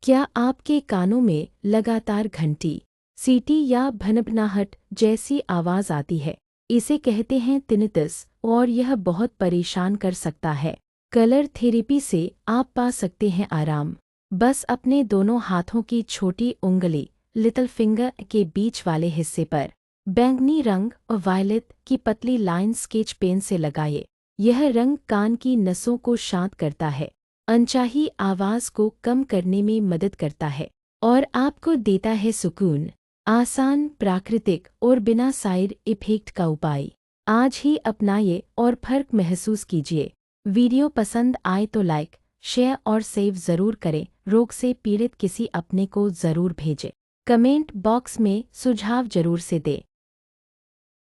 क्या आपके कानों में लगातार घंटी, सीटी या भनभनाहट जैसी आवाज़ आती है? इसे कहते हैं तिनितस और यह बहुत परेशान कर सकता है। कलर थेरेपी से आप पा सकते हैं आराम। बस अपने दोनों हाथों की छोटी उंगली लिटिल फिंगर के बीच वाले हिस्से पर बैंगनी रंग और वायलेट की पतली लाइन स्केच पेन से लगाइए। यह रंग कान की नसों को शांत करता है, अनचाही आवाज़ को कम करने में मदद करता है और आपको देता है सुकून। आसान, प्राकृतिक और बिना साइड इफेक्ट का उपाय। आज ही अपनाइए और फर्क महसूस कीजिए। वीडियो पसंद आए तो लाइक, शेयर और सेव ज़रूर करें। रोग से पीड़ित किसी अपने को ज़रूर भेजें। कमेंट बॉक्स में सुझाव ज़रूर से दें।